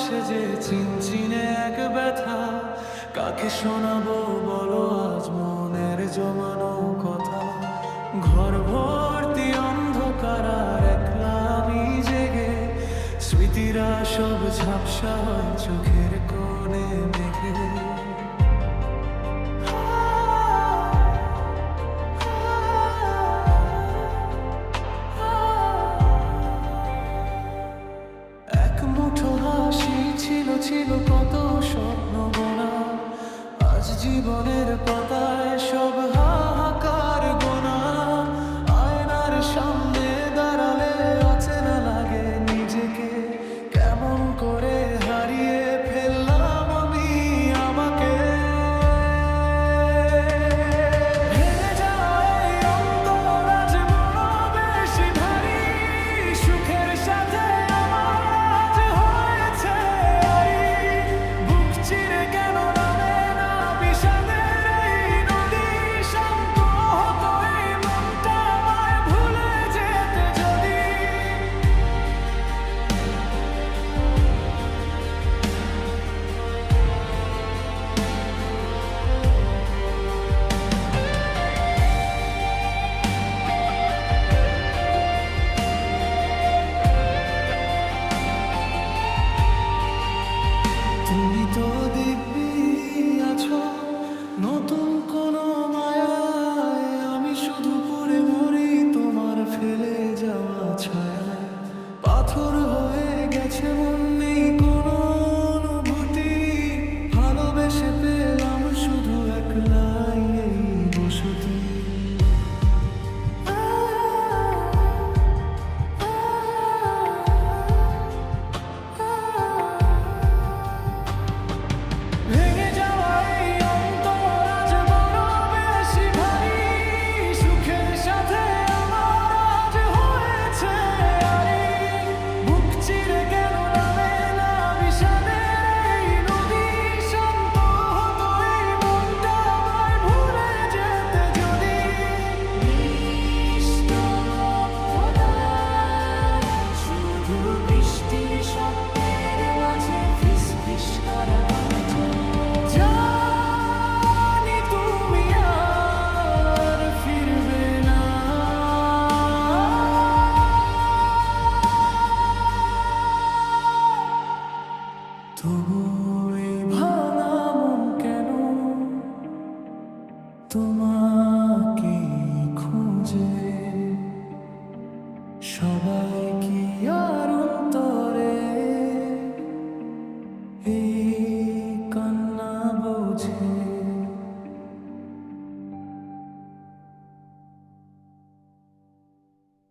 আসে যে চিনচিনে এক ব্যথা, কাকে শোনাবো বলো আজ মনের জমানো কথা। ঘর ভর্তি অন্ধকার আর একলা আমি জেগে, স্মৃতিরা সব ঝাপসা হয় চোখের কোণে মেঘে। এক মুঠো হাসি ছিল ছিল কত স্বপ্ন গোনা, আজ জীবনের পাতায় সব হাহাকার গোনা। আয়নার সামনে দাঁড়ালে অচেনা লাগে নিজেকে, কেমন করে হারিয়ে ফেললাম আমি আমাকে। ভেঙে যাওয়া এই অন্তর আজ বড় বেশি ভারী, সুখের সাথে আমার আজ হয়েছে আরি। বুক চিরে কেন নামে না বিষাদের এই নদী, শান্ত হতো এই মনটা আমায় ভুলে যেতে যদি। তুমি তো দিব্যি আছো নতুন কোনো মায়ায়, আমি শুধু পড়ে মরি তোমার ফেলে যাওয়া ছায়ায়। পাথর হয়ে গেছে মন, নেই কোনো অনুভূতি, ভালোবেসে পেলাম শুধু একলাই এই বসতি। ভেঙে যাওয়া এই অন্তর আজ বড় বেশি ভারী, সুখের সাথে আমার আজ হয়েছে আরি। বুক চিরে কেন নামে না বিষাদের এই নদী, শান্ত হতো এই মনটা আমায় ভুলে যেতে যদি। শুধু বৃষ্টির স্বপ্নের মাঝে ফিসফিস করা, জানি তুমি আর ফিরবে না। তবু